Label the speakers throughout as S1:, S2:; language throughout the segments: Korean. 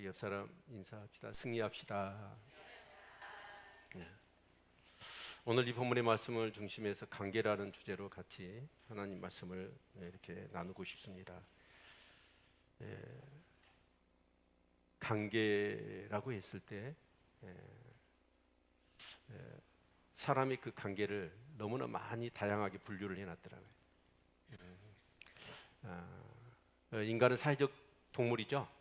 S1: 옆 사람 인사합시다. 승리합시다. 네. 오늘 이 본문의 말씀을 중심해서 관계라는 주제로 같이 하나님 말씀을 이렇게 나누고 싶습니다. 관계라고 했을 때 사람이 그 관계를 너무나 많이 다양하게 분류를 해놨더라고요. 인간은 사회적 동물이죠.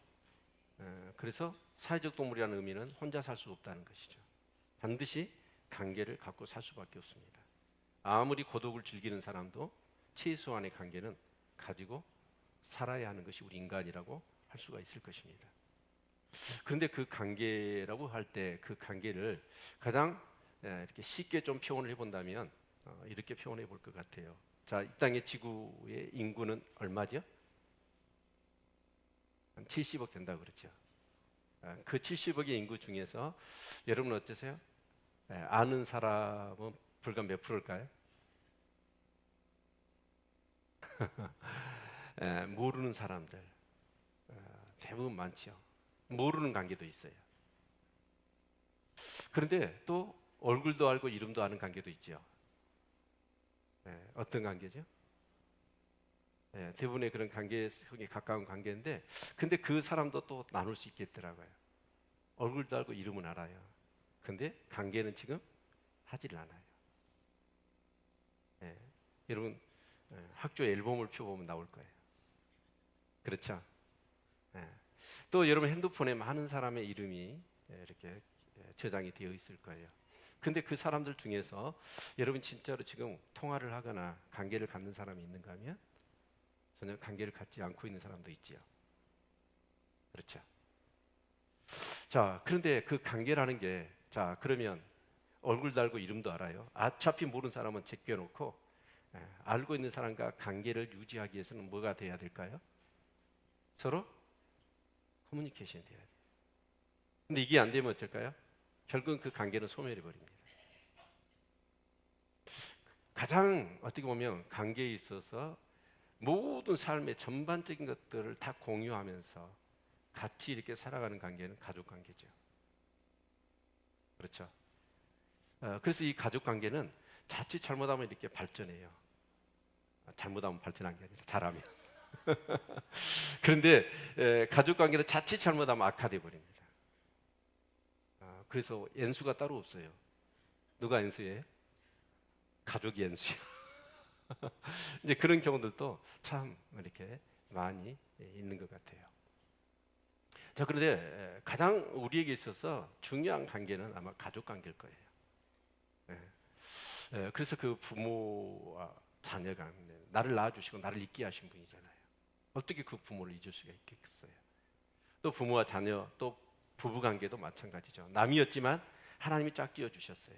S1: 그래서 사회적 동물이라는 의미는 혼자 살 수 없다는 것이죠. 반드시 관계를 갖고 살 수밖에 없습니다. 아무리 고독을 즐기는 사람도 최소한의 관계는 가지고 살아야 하는 것이 우리 인간이라고 할 수가 있을 것입니다. 그런데 그 관계라고 할 때 그 관계를 가장 이렇게 쉽게 좀 표현을 해본다면 이렇게 표현해 볼 것 같아요. 자, 이 땅의 지구의 인구는 얼마죠? 한 70억 된다고 그러죠. 그 70억의 인구 중에서 여러분 어떠세요? 아는 사람은 불과 몇 프로일까요? 모르는 사람들 대부분 많죠. 모르는 관계도 있어요. 그런데 또 얼굴도 알고 이름도 아는 관계도 있죠. 어떤 관계죠? 대부분의 그런 관계 속에 가까운 관계인데, 근데 그 사람도 또 나눌 수 있겠더라고요. 얼굴도 알고 이름은 알아요. 근데 관계는 지금 하지를 않아요. 여러분 학교 앨범을 펴보면 나올 거예요. 그렇죠? 또 여러분 핸드폰에 많은 사람의 이름이 이렇게 저장이 되어 있을 거예요. 근데 그 사람들 중에서 여러분 진짜로 지금 통화를 하거나 관계를 갖는 사람이 있는가 하면 전혀 관계를 갖지 않고 있는 사람도 있지요. 그렇죠? 자, 그런데 그 관계라는 게, 자, 그러면 얼굴도 알고 이름도 알아요. 어차피 모르는 사람은 제껴놓고 알고 있는 사람과 관계를 유지하기 위해서는 뭐가 돼야 될까요? 서로 커뮤니케이션이 돼야 돼요. 근데 이게 안 되면 어떨까요? 결국은 그 관계는 소멸해 버립니다. 가장 어떻게 보면 관계에 있어서 모든 삶의 전반적인 것들을 다 공유하면서 같이 이렇게 살아가는 관계는 가족 관계죠. 그렇죠? 그래서 이 가족 관계는 자칫 잘못하면 이렇게 발전해요. 잘못하면 발전한 게 아니라 잘하면. 그런데 가족 관계는 자칫 잘못하면 악화돼 버립니다. 그래서 연수가 따로 없어요. 누가 연수예요? 가족이 연수요. 이제 그런 경우들도 참 이렇게 많이 있는 것 같아요. 자, 그런데 가장 우리에게 있어서 중요한 관계는 아마 가족 관계일 거예요. 그래서 그 부모와 자녀 관계, 나를 낳아주시고 나를 있게 하신 분이잖아요. 어떻게 그 부모를 잊을 수가 있겠어요? 또 부모와 자녀, 또 부부 관계도 마찬가지죠. 남이었지만 하나님이 짝 지어 주셨어요.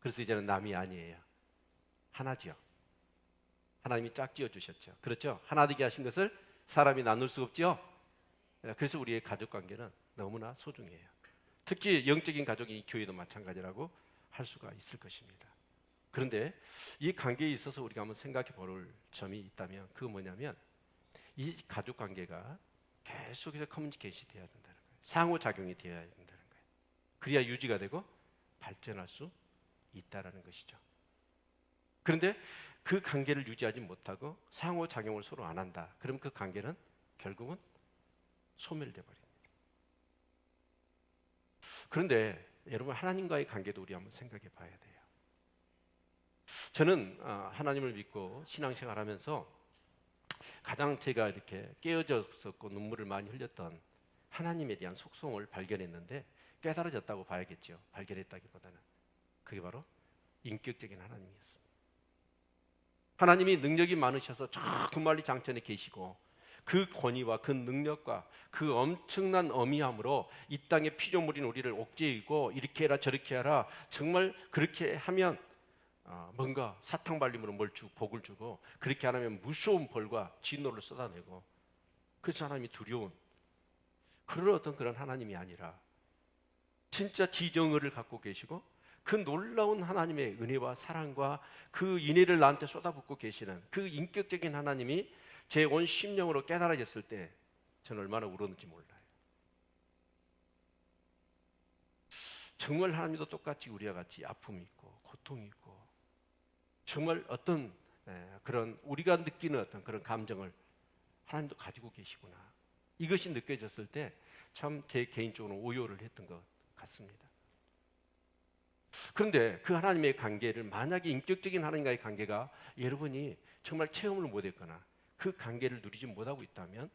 S1: 그래서 이제는 남이 아니에요. 하나지요. 하나님이 짝 지어 주셨죠. 그렇죠? 하나 되게 하신 것을 사람이 나눌 수 없죠. 그래서 우리의 가족 관계는 너무나 소중해요. 특히 영적인 가족이 이 교회도 마찬가지라고 할 수가 있을 것입니다. 그런데 이 관계에 있어서 우리가 한번 생각해 볼 점이 있다면 그건 뭐냐면 이 가족 관계가 계속해서 커뮤니케이션이 되어야 된다는 거예요. 상호작용이 되어야 된다는 거예요. 그래야 유지가 되고 발전할 수 있다는 것이죠. 그런데 그 관계를 유지하지 못하고 상호작용을 서로 안 한다. 그럼 그 관계는 결국은 소멸돼 버립니다. 그런데 여러분 하나님과의 관계도 우리 한번 생각해 봐야 돼요. 저는 하나님을 믿고 신앙생활하면서 가장 제가 이렇게 깨어졌었고 눈물을 많이 흘렸던 하나님에 대한 속성을 발견했는데 깨달아졌다고 봐야겠죠. 발견했다기보다는 그게 바로 인격적인 하나님이었습니다. 하나님이 능력이 많으셔서 저 멀리 장천에 계시고 그 권위와 그 능력과 그 엄청난 어미함으로 이 땅의 피조물인 우리를 옥죄이고 이렇게 해라 저렇게 해라 정말 그렇게 하면 뭔가 사탕발림으로 복을 주고 그렇게 안 하면 무서운 벌과 진노를 쏟아내고 그래서 하나님이 두려운 그런 어떤 그런 하나님이 아니라 진짜 지정의를 갖고 계시고 그 놀라운 하나님의 은혜와 사랑과 그 인애를 나한테 쏟아붓고 계시는 그 인격적인 하나님이 제 온 심령으로 깨달아졌을 때 저는 얼마나 울었는지 몰라요. 정말 하나님도 똑같이 우리와 같이 아픔이 있고 고통이 있고 정말 어떤 그런 우리가 느끼는 어떤 그런 감정을 하나님도 가지고 계시구나. 이것이 느껴졌을 때 참 제 개인적으로 오열을 했던 것 같습니다. 그런데 그 하나님의 관계를 만약에 인격적인 하나님과의 관계가 여러분이 정말 체험을 못했거나 그 관계를 누리지 못하고 있다면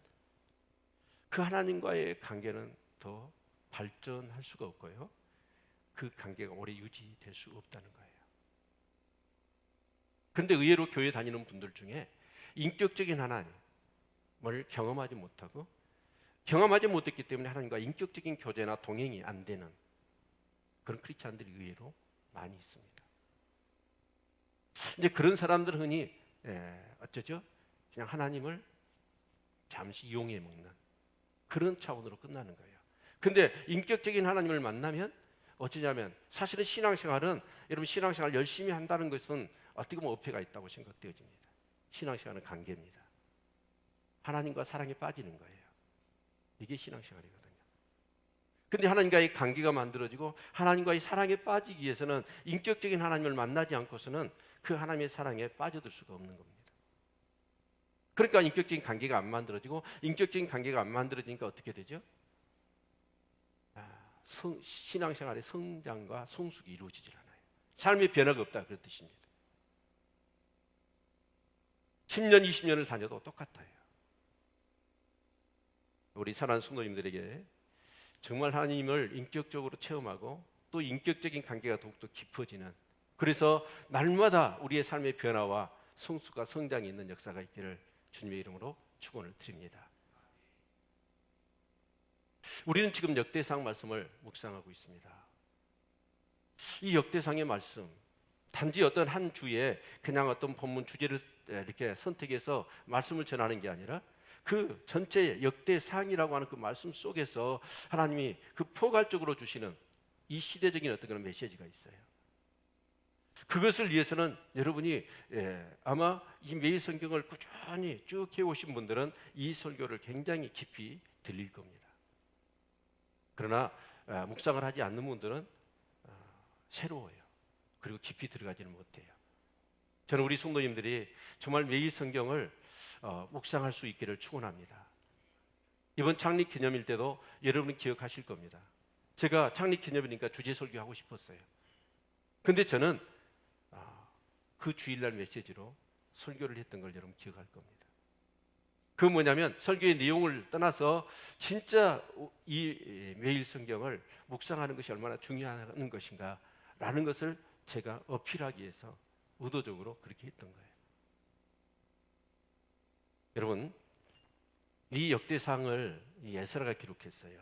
S1: 그 하나님과의 관계는 더 발전할 수가 없고요. 그 관계가 오래 유지될 수 없다는 거예요. 그런데 의외로 교회 다니는 분들 중에 인격적인 하나님을 경험하지 못하고 경험하지 못했기 때문에 하나님과 인격적인 교제나 동행이 안 되는 그런 크리스찬들이 의외로 많이 있습니다. 이제 그런 사람들은 흔히 어쩌죠? 그냥 하나님을 잠시 이용해 먹는 그런 차원으로 끝나는 거예요. 근데 인격적인 하나님을 만나면 어쩌냐면 사실은 신앙생활은 여러분 신앙생활 열심히 한다는 것은 어떻게 보면 어폐가 있다고 생각되어집니다. 신앙생활은 관계입니다. 하나님과 사랑에 빠지는 거예요. 이게 신앙생활이거든요. 근데 하나님과의 관계가 만들어지고 하나님과의 사랑에 빠지기 위해서는 인격적인 하나님을 만나지 않고서는 그 하나님의 사랑에 빠져들 수가 없는 겁니다. 그러니까 인격적인 관계가 안 만들어지고 인격적인 관계가 안 만들어지니까 어떻게 되죠? 신앙생활의 성장과 성숙이 이루어지질 않아요. 삶의 변화가 없다 그런 뜻입니다. 10년, 20년을 다녀도 똑같아요. 우리 사랑하는 성도님들에게 정말 하나님을 인격적으로 체험하고 또 인격적인 관계가 더욱더 깊어지는 그래서 날마다 우리의 삶의 변화와 성숙과 성장이 있는 역사가 있기를 주님의 이름으로 축원을 드립니다. 우리는 지금 역대상 말씀을 묵상하고 있습니다. 이 역대상의 말씀 단지 어떤 한 주에 그냥 어떤 본문 주제를 이렇게 선택해서 말씀을 전하는 게 아니라 그 전체 역대상이라고 하는 그 말씀 속에서 하나님이 그 포괄적으로 주시는 이 시대적인 어떤 그런 메시지가 있어요. 그것을 위해서는 여러분이 아마 이 매일 성경을 꾸준히 쭉 해오신 분들은 이 설교를 굉장히 깊이 들릴 겁니다. 그러나 묵상을 하지 않는 분들은 새로워요. 그리고 깊이 들어가지는 못해요. 저는 우리 성도님들이 정말 매일 성경을 묵상할 수 있기를 축원합니다. 이번 창립 기념일 때도 여러분은 기억하실 겁니다. 제가 창립 기념일이니까 주제 설교하고 싶었어요. 근데 저는 그 주일날 메시지로 설교를 했던 걸 여러분 기억할 겁니다. 그 뭐냐면 설교의 내용을 떠나서 진짜 이 매일 성경을 묵상하는 것이 얼마나 중요한 것인가 라는 것을 제가 어필하기 위해서 의도적으로 그렇게 했던 거예요. 여러분 이 역대상을 에스라가 기록했어요.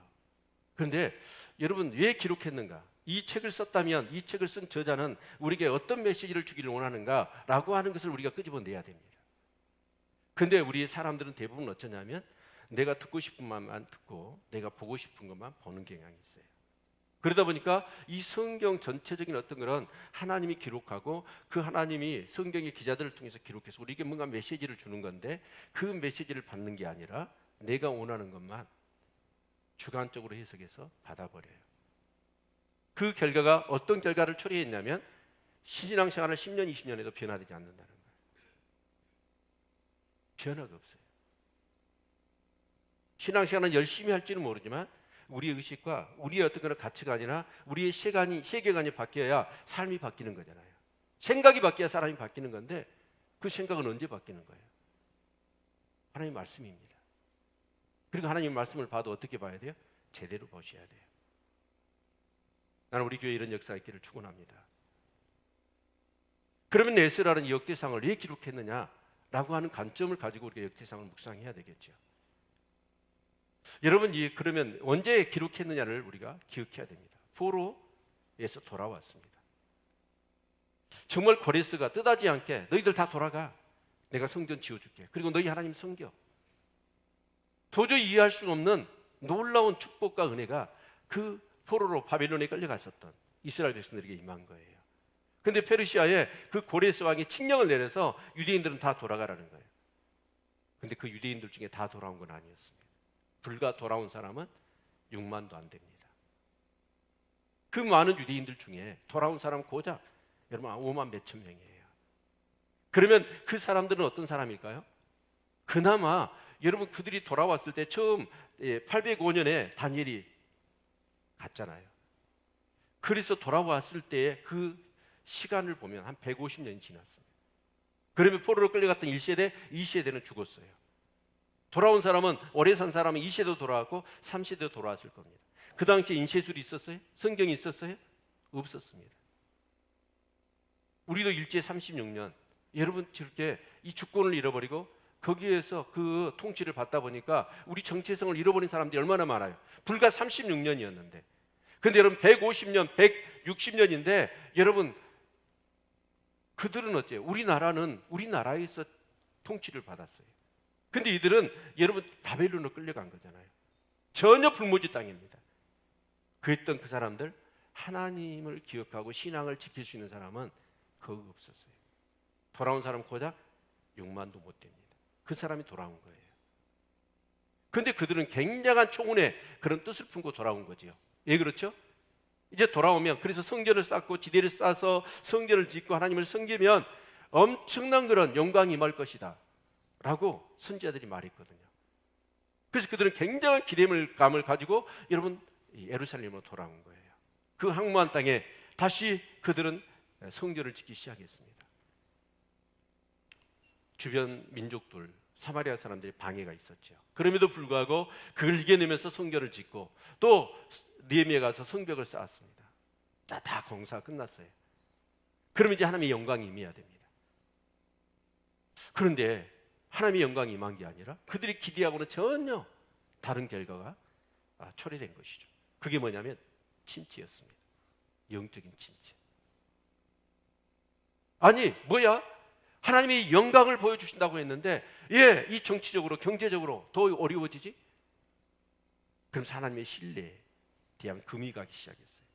S1: 그런데 여러분 왜 기록했는가? 이 책을 썼다면 이 책을 쓴 저자는 우리에게 어떤 메시지를 주기를 원하는가라고 하는 것을 우리가 끄집어내야 됩니다. 근데 우리 사람들은 대부분 어쩌냐면 내가 듣고 싶은 말만 듣고 내가 보고 싶은 것만 보는 경향이 있어요. 그러다 보니까 이 성경 전체적인 어떤 그런 하나님이 기록하고 그 하나님이 성경의 기자들을 통해서 기록해서 우리에게 뭔가 메시지를 주는 건데 그 메시지를 받는 게 아니라 내가 원하는 것만 주관적으로 해석해서 받아버려요. 그 결과가 어떤 결과를 초래했냐면 신앙생활을 10년, 20년 해도 변화되지 않는다는 거예요. 변화가 없어요. 신앙생활은 열심히 할지는 모르지만 우리의 의식과 우리의 어떤 그런 가치관이나 우리의 세계관이 바뀌어야 삶이 바뀌는 거잖아요. 생각이 바뀌어야 사람이 바뀌는 건데 그 생각은 언제 바뀌는 거예요? 하나님의 말씀입니다. 그리고 하나님의 말씀을 봐도 어떻게 봐야 돼요? 제대로 보셔야 돼요. 나는 우리 교회에 이런 역사가 있기를 축원합니다. 그러면 에스라는 이 역대상을 왜 기록했느냐라고 하는 관점을 가지고 우리가 역대상을 묵상해야 되겠죠. 여러분 그러면 언제 기록했느냐를 우리가 기억해야 됩니다. 포로에서 돌아왔습니다. 정말 고레스가 뜻하지 않게 너희들 다 돌아가. 내가 성전 지어줄게. 그리고 너희 하나님 섬겨. 도저히 이해할 수 없는 놀라운 축복과 은혜가 그 포로로 바벨론에 끌려갔었던 이스라엘 백성들에게 임한 거예요. 근데 페르시아에 그 고레스 왕이 칙령을 내려서 유대인들은 다 돌아가라는 거예요. 근데 그 유대인들 중에 다 돌아온 건 아니었습니다. 불과 돌아온 사람은 6만도 안 됩니다. 그 많은 유대인들 중에 돌아온 사람 고작 여러분 5만 몇천 명이에요. 그러면 그 사람들은 어떤 사람일까요? 그나마 여러분 그들이 돌아왔을 때 처음 805년에 다니엘이 갔잖아요. 그래서 돌아왔을 때의 그 시간을 보면 한 150년이 지났습니다. 그러면 포로로 끌려갔던 1세대, 2세대는 죽었어요. 돌아온 사람은, 오래 산 사람은 2세대도 돌아왔고 3세대도 돌아왔을 겁니다. 그 당시에 인쇄술이 있었어요? 성경이 있었어요? 없었습니다. 우리도 일제 36년 여러분 저렇게 이 주권을 잃어버리고 거기에서 그 통치를 받다 보니까 우리 정체성을 잃어버린 사람들이 얼마나 많아요. 불과 36년이었는데 근데 여러분 150년, 160년인데 여러분 그들은 어때요? 우리나라에서 통치를 받았어요. 근데 이들은 여러분 바벨론으로 끌려간 거잖아요. 전혀 불모지 땅입니다. 그랬던 그 사람들, 하나님을 기억하고 신앙을 지킬 수 있는 사람은 거기 없었어요. 돌아온 사람 고작 6만도 못 됩니다. 그 사람이 돌아온 거예요. 근데 그들은 굉장한 총훈의 그런 뜻을 품고 돌아온 거지요. 예, 그렇죠? 이제 돌아오면, 그래서 성전을 쌓고 지대를 쌓아서 성전을 짓고 하나님을 섬기면 엄청난 그런 영광이 임할 것이다 라고 선지자들이 말했거든요. 그래서 그들은 굉장한 기대감을 가지고 여러분 예루살렘으로 돌아온 거예요. 그 황무한 땅에 다시 그들은 성전을 짓기 시작했습니다. 주변 민족들, 사마리아 사람들이 방해가 있었죠. 그럼에도 불구하고 그걸 이겨내면서 성전을 짓고 또 느헤미야에 가서 성벽을 쌓았습니다. 자, 다 공사가 끝났어요. 그러면 이제 하나님의 영광이 임해야 됩니다. 그런데 하나님의 영광이 임한 게 아니라 그들이 기대하고는 전혀 다른 결과가 초래된 것이죠. 그게 뭐냐면 침체였습니다. 영적인 침체. 아니 뭐야? 하나님이 영광을 보여주신다고 했는데 이 정치적으로 경제적으로 더 어려워지지? 그러면서 하나님의 신뢰에 대한 금이 가기 시작했어요.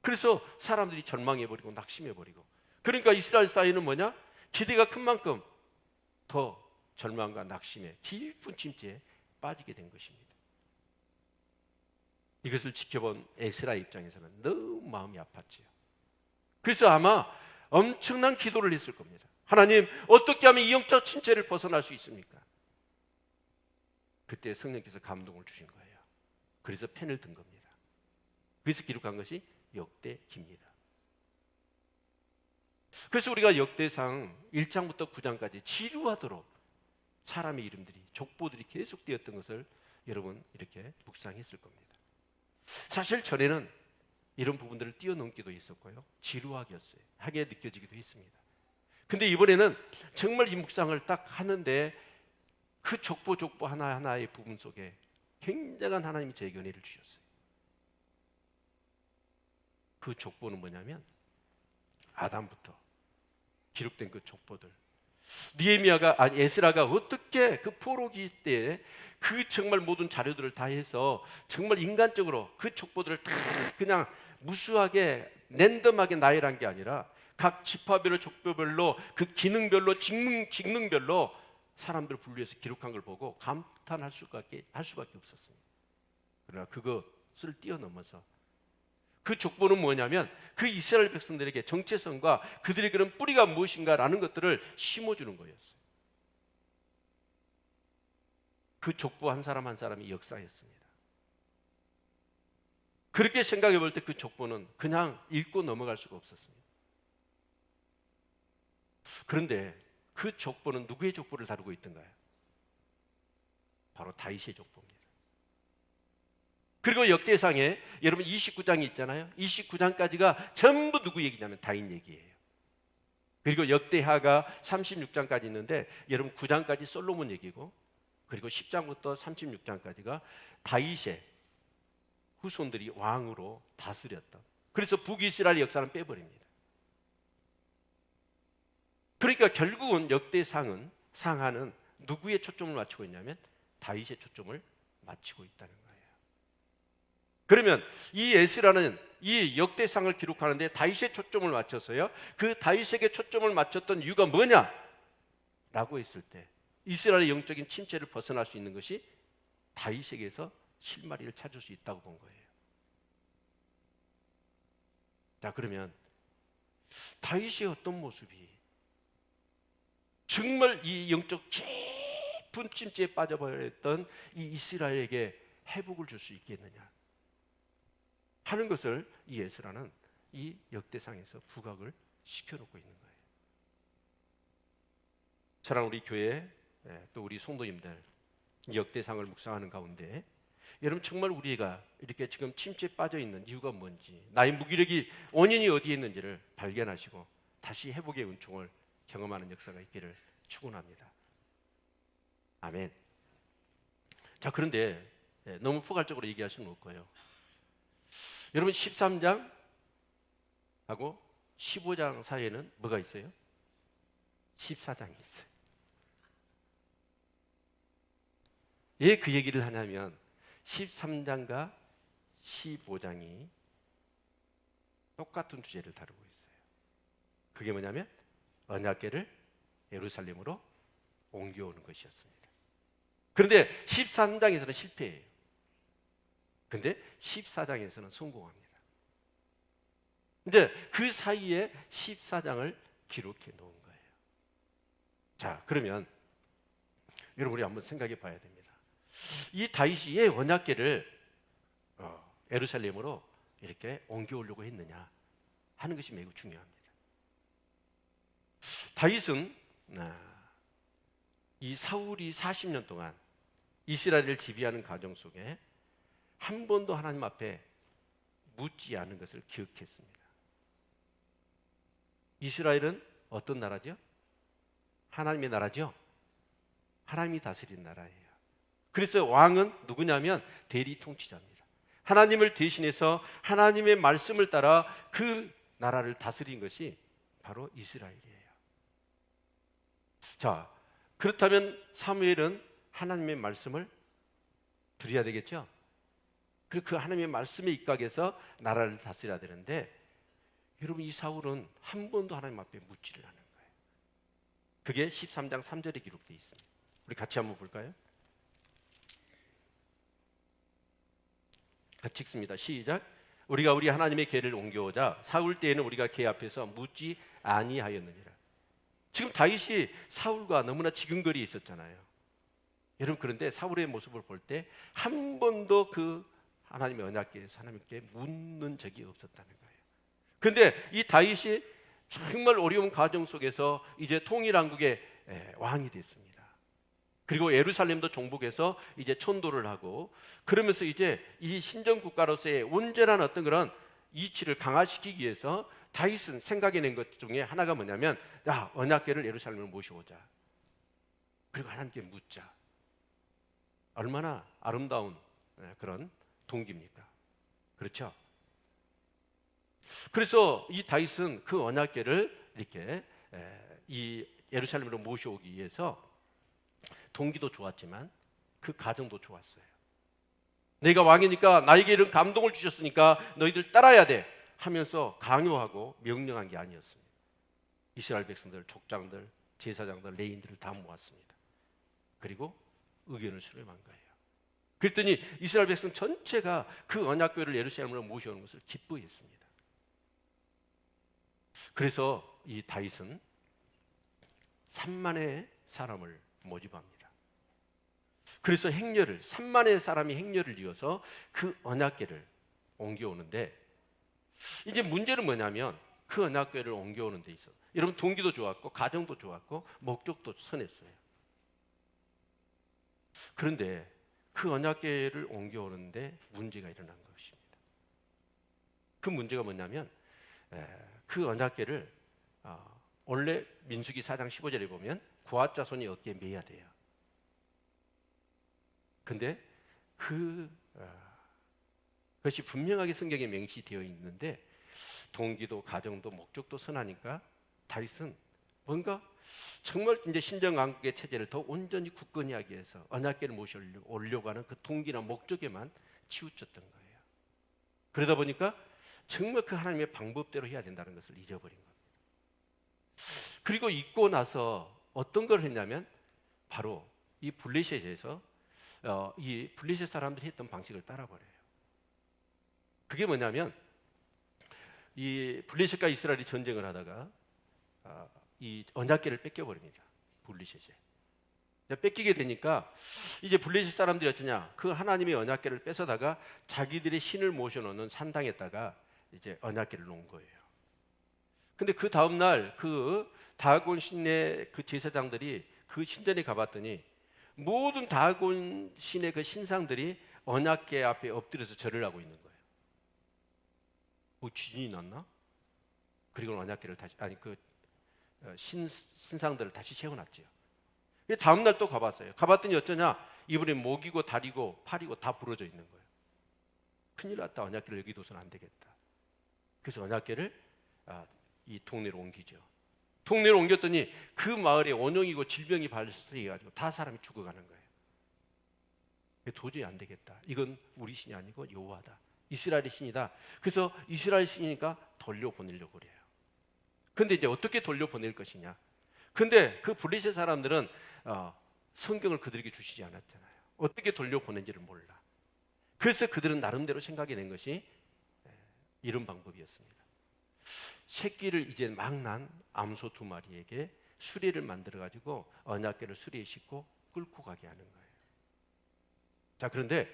S1: 그래서 사람들이 절망해버리고 낙심해버리고, 그러니까 이스라엘 사이는 뭐냐? 기대가 큰 만큼 더 절망과 낙심에 깊은 침체에 빠지게 된 것입니다. 이것을 지켜본 에스라 입장에서는 너무 마음이 아팠지요. 그래서 아마 엄청난 기도를 했을 겁니다. 하나님, 어떻게 하면 이 영적 침체를 벗어날 수 있습니까? 그때 성령께서 감동을 주신 거예요. 그래서 펜을 든 겁니다. 그래서 기록한 것이 역대기입니다. 그래서 우리가 역대상 1장부터 9장까지 지루하도록 사람의 이름들이, 족보들이 계속 되었던 것을 여러분 이렇게 묵상했을 겁니다. 사실 전에는 이런 부분들을 뛰어넘기도 있었고요, 지루하게 느껴지기도 했습니다. 근데 이번에는 정말 이 묵상을 딱 하는데 그 족보 하나하나의 부분 속에 굉장한 하나님이 저에게 은혜를 주셨어요. 그 족보는 뭐냐면 아담부터 기록된 그 족보들, 에스라가 어떻게 그 포로기 때에 그 정말 모든 자료들을 다 해서 정말 인간적으로 그 족보들을 다 그냥 무수하게 랜덤하게 나열한 게 아니라 각 지파별로, 족보별로, 그 기능별로, 직능별로 사람들을 분류해서 기록한 걸 보고 감탄할 수밖에 없었습니다. 그러나 그것을 뛰어넘어서 그 족보는 뭐냐면 그 이스라엘 백성들에게 정체성과 그들의 그런 뿌리가 무엇인가라는 것들을 심어주는 거였어요. 그 족보 한 사람 한 사람이 역사였습니다. 그렇게 생각해 볼 때 그 족보는 그냥 읽고 넘어갈 수가 없었습니다. 그런데 그 족보는 누구의 족보를 다루고 있던가요? 바로 다윗의 족보입니다. 그리고 역대상에 여러분 29장이 있잖아요. 29장까지가 전부 누구 얘기냐면 다윗 얘기예요. 그리고 역대하가 36장까지 있는데 여러분 9장까지 솔로몬 얘기고, 그리고 10장부터 36장까지가 다윗의 후손들이 왕으로 다스렸던, 그래서 북이스라엘 역사는 빼버립니다. 그러니까 결국은 역대상은 상하는 누구의 초점을 맞추고 있냐면 다윗의 초점을 맞추고 있다는 거예요. 그러면 이 에스라는 이 역대상을 기록하는데 다윗의 초점을 맞췄어요. 그 다윗에게 초점을 맞췄던 이유가 뭐냐? 라고 했을 때 이스라엘의 영적인 침체를 벗어날 수 있는 것이 다윗에게서 실마리를 찾을 수 있다고 본 거예요. 자, 그러면 다윗의 어떤 모습이 정말 이 영적 깊은 침체에 빠져버렸던 이 이스라엘에게 회복을 줄 수 있겠느냐 하는 것을 이 에스라는 이 역대상에서 부각을 시켜놓고 있는 거예요. 사랑하는 우리 교회 또 우리 성도님들, 이 역대상을 묵상하는 가운데 여러분 정말 우리가 이렇게 지금 침체에 빠져 있는 이유가 뭔지, 나의 무기력이 원인이 어디에 있는지를 발견하시고 다시 회복의 은총을 경험하는 역사가 있기를 축원합니다. 아멘. 자, 그런데 너무 포괄적으로 얘기할 수는 없고요. 여러분 13장하고 15장 사이에는 뭐가 있어요? 14장이 있어요. 왜 그 얘기를 하냐면 13장과 15장이 똑같은 주제를 다루고 있어요. 그게 뭐냐면 언약궤를 예루살렘으로 옮겨오는 것이었습니다. 그런데 13장에서는 실패해요. 그런데 14장에서는 성공합니다. 이제 그 사이에 14장을 기록해 놓은 거예요. 자, 그러면 여러분 우리 한번 생각해 봐야 됩니다. 이 다윗이 왜 언약궤를 예루살렘으로 이렇게 옮겨오려고 했느냐 하는 것이 매우 중요합니다. 다윗은 이 사울이 40년 동안 이스라엘을 지배하는 과정 속에 한 번도 하나님 앞에 묻지 않은 것을 기억했습니다. 이스라엘은 어떤 나라죠? 하나님의 나라죠? 하나님이 다스린 나라예요. 그래서 왕은 누구냐면 대리 통치자입니다. 하나님을 대신해서 하나님의 말씀을 따라 그 나라를 다스린 것이 바로 이스라엘이에요. 자, 그렇다면 사무엘은 하나님의 말씀을 드려야 되겠죠? 그리고 그 하나님의 말씀에 입각해서 나라를 다스려야 되는데 여러분 이 사울은 한 번도 하나님 앞에 묻지를 않은 거예요. 그게 13장 3절에 기록되어 있습니다. 우리 같이 한번 볼까요? 같이 읽습니다. 시작. 우리가 우리 하나님의 궤를 옮겨오자 사울 때에는 우리가 궤 앞에서 묻지 아니하였느니라. 지금 다윗이 사울과 너무나 지근거리에 있었잖아요. 여러분 그런데 사울의 모습을 볼 때 한 번도 그 하나님의 언약궤에서 하나님께 묻는 적이 없었다는 거예요. 그런데 이 다윗이 정말 어려운 과정 속에서 이제 통일왕국의 왕이 됐습니다. 그리고 예루살렘도 정복해서 이제 천도를 하고 그러면서 이제 이 신정 국가로서의 온전한 어떤 그런 이치를 강화시키기 위해서 다윗은 생각해낸 것 중에 하나가 뭐냐면 야, 언약궤를 예루살렘으로 모셔오자. 그리고 하나님께 묻자. 얼마나 아름다운 그런 동기입니까? 그렇죠? 그래서 이 다윗은 그 언약궤를 이렇게 이 예루살렘으로 모셔오기 위해서 동기도 좋았지만 그 가정도 좋았어요. 내가 왕이니까 나에게 이런 감동을 주셨으니까 너희들 따라야 돼 하면서 강요하고 명령한 게 아니었습니다. 이스라엘 백성들, 족장들, 제사장들, 레인들을 다 모았습니다. 그리고 의견을 수렴한 거예요. 그랬더니 이스라엘 백성 전체가 그 언약궤를 예루살렘으로 모셔오는 것을 기뻐했습니다. 그래서 이 다윗은 3만의 사람을 모집합니다. 그래서 행렬을 3만의 사람이 행렬을 이어서 그 언약궤를 옮겨오는데 이제 문제는 뭐냐면 그 언약궤를 옮겨오는 데 있어 여러분 동기도 좋았고 가정도 좋았고 목적도 선했어요. 그런데 그 언약궤를 옮겨오는데 문제가 일어난 것입니다. 그 문제가 뭐냐면 그 언약궤를 원래 민수기 4장 15절에 보면 고앗 자손이 어깨에 매야 돼요. 근데 그것이 분명하게 성경에 명시되어 있는데 동기도 가정도 목적도 선하니까 다윗은 뭔가 정말 이제 신정왕국의 체제를 더 온전히 굳건히 하기 위해서 언약궤를 모셔오려고 하는 그 동기나 목적에만 치우쳤던 거예요. 그러다 보니까 정말 그 하나님의 방법대로 해야 된다는 것을 잊어버린 겁니다. 그리고 잊고 나서 어떤 걸 했냐면 바로 이 블레셋에서 이 블레셋 사람들이 했던 방식을 따라버려요. 그게 뭐냐면 이 블레셋과 이스라엘이 전쟁을 하다가 이 언약궤를 뺏겨버립니다. 블레셋에. 뺏기게 되니까 이제 블레셋 사람들이 어쩌냐, 그 하나님의 언약궤를 뺏어다가 자기들의 신을 모셔놓는 산당에다가 이제 언약궤를 놓은 거예요. 근데 그 다음날 그 다곤 신의 그 제사장들이 그 신전에 가봤더니 모든 다곤 신의 그 신상들이 언약궤 앞에 엎드려서 절을 하고 있는 거예요. 뭐 지진이 났나? 그리고 언약궤를 다시, 아니 그 신상들을 다시 세워놨죠. 다음날 또 가봤어요. 가봤더니 어쩌냐, 이번에 목이고 다리고 팔이고 다 부러져 있는 거예요. 큰일 났다. 언약궤를 여기 둬서는 안 되겠다. 그래서 언약궤를 이 동네로 옮기죠. 동네로 옮겼더니 그 마을에 원흉이고 질병이 발생해가지고 다 사람이 죽어가는 거예요. 도저히 안 되겠다. 이건 우리 신이 아니고 여호와다. 이스라엘의 신이다. 그래서 이스라엘 신이니까 돌려보내려고 그래요. 근데 이제 어떻게 돌려보낼 것이냐. 근데 그 블레셋 사람들은 성경을 그들에게 주시지 않았잖아요. 어떻게 돌려보낸지를 몰라. 그래서 그들은 나름대로 생각해낸 것이 이런 방법이었습니다. 새끼를 이제 막 난 암소 2마리에게 수레를 만들어가지고 언약궤를 수레에 싣고 끌고 가게 하는 거예요. 자, 그런데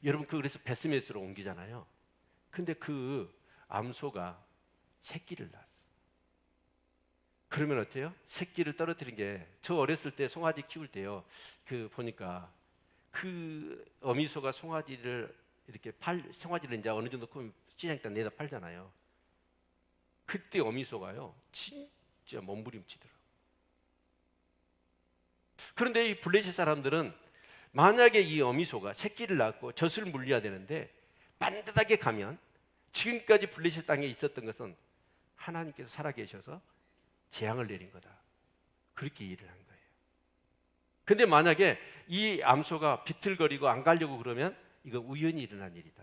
S1: 여러분 그래서 베스메스로 옮기잖아요. 근데 그 암소가 새끼를 낳았어. 그러면 어때요? 새끼를 떨어뜨린 게, 저 어렸을 때 송아지 키울 때요, 그 보니까 그 어미소가 송아지를 이렇게 송아지를 이제 어느 정도 크면 시장에다 내다 팔잖아요. 그때 어미소가요 진짜 몸부림치더라고. 그런데 이 블레셋 사람들은 만약에 이 어미소가 새끼를 낳고 젖을 물려야 되는데 반듯하게 가면 지금까지 블레셋 땅에 있었던 것은 하나님께서 살아계셔서 재앙을 내린 거다. 그렇게 이해를 한 거예요. 근데 만약에 이 암소가 비틀거리고 안 가려고 그러면 이거 우연히 일어난 일이다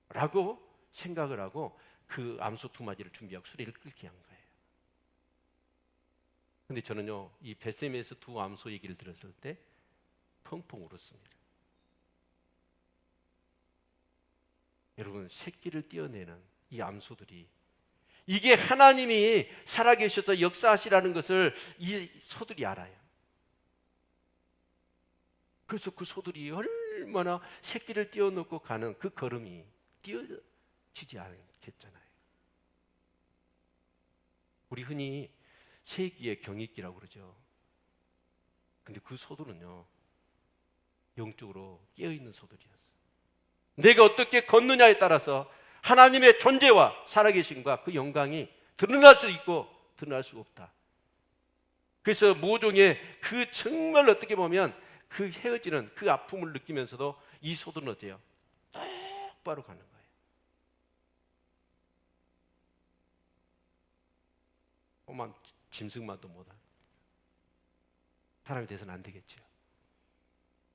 S1: 라고 생각을 하고 그 암소 2마리를 준비하고 수레를 끌게 한 거예요. 근데 저는요, 이 베세메에서 2 암소 얘기를 들었을 때 펑펑 울었습니다. 여러분, 새끼를 떼어내는 이 암소들이, 이게 하나님이 살아계셔서 역사하시라는 것을 이 소들이 알아요. 그래서 그 소들이 얼마나 새끼를 떼어놓고 가는 그 걸음이 띄어지지 않겠잖아요. 우리 흔히 세기의 경익기라고 그러죠. 근데 그 소들은요, 영적으로 깨어있는 소들이었어. 내가 어떻게 걷느냐에 따라서 하나님의 존재와 살아계심과 그 영광이 드러날 수 있고 드러날 수 없다. 그래서 모종의 그 정말 어떻게 보면 그 헤어지는 그 아픔을 느끼면서도 이 소들은 어때요? 똑바로 가는 거예요. 오만 짐승만도 못한 사람이 돼서는 안 되겠죠.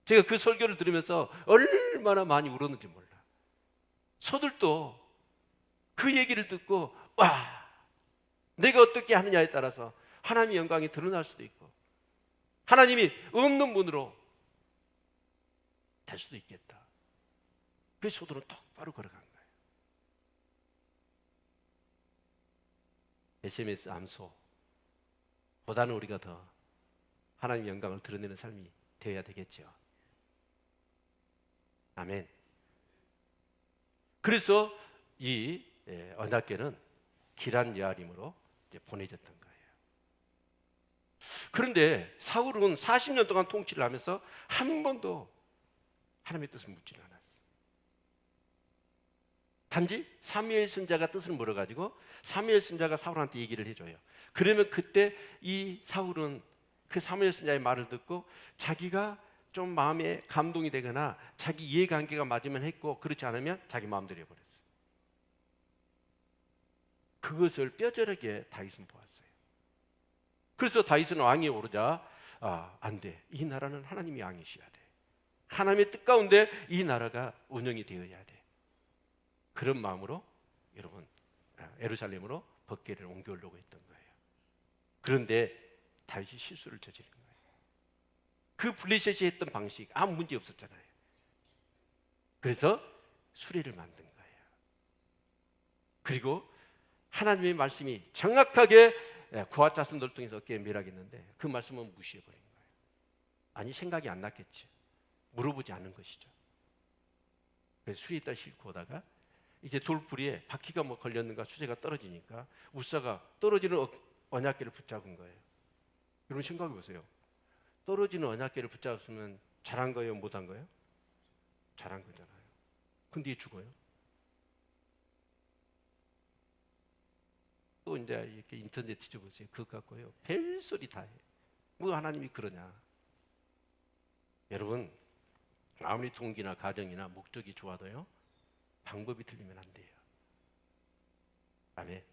S1: 제가 그 설교를 들으면서 얼마나 많이 울었는지 몰라. 소들도 그 얘기를 듣고, 와, 내가 어떻게 하느냐에 따라서 하나님의 영광이 드러날 수도 있고 하나님이 없는 분으로 될 수도 있겠다. 그 소들은 똑바로 걸어간 거예요. SMS 암소 보다는 우리가 더 하나님의 영광을 드러내는 삶이 되어야 되겠죠. 아멘. 그래서 이 언약궤는 기란 여아림으로 보내졌던 거예요. 그런데 사울은 40년 동안 통치를 하면서 한 번도 하나님의 뜻을 묻지 않았어. 단지 사무엘 선지자가 뜻을 물어가지고 사무엘 선지자가 사울한테 얘기를 해줘요. 그러면 그때 이 사울은 그 사무엘 선지자의 말을 듣고 자기가 좀 마음에 감동이 되거나 자기 이해관계가 맞으면 했고, 그렇지 않으면 자기 마음대로 해버렸어. 그것을 뼈저리게 다윗은 보았어요. 그래서 다윗은 왕위에 오르자 안 돼. 이 나라는 하나님이 왕이셔야 돼. 하나님의 뜻 가운데 이 나라가 운영이 되어야 돼. 그런 마음으로 여러분 예루살렘으로 법궤를 옮겨오려고 했던 거예요. 그런데 다윗이 실수를 저지른 거예요. 그 블레셋이 했던 방식 아무 문제 없었잖아요. 그래서 수레를 만든 거예요. 그리고 하나님의 말씀이 정확하게 그와 자손들 통해서 어깨에 매라겠는데 그 말씀은 무시해버린 거예요. 아니 생각이 안 났겠지. 물어보지 않은 것이죠. 그래서 수리 있다 싣고 오다가 이제 돌부리에 바퀴가 뭐 걸렸는가 수제가 떨어지니까 우사가 떨어지는 언약궤를 붙잡은 거예요. 여러분 생각해 보세요. 떨어지는 언약궤를 붙잡았으면 잘한 거예요, 못한 거예요? 잘한 거잖아요. 근데 죽어요. 또 이제 이렇게 인터넷 뒤져보세요. 그거 갖고요. 별소리 다 해. 뭐 하나님이 그러냐. 여러분 아무리 동기나 가정이나 목적이 좋아도요. 방법이 틀리면 안 돼요. 아멘.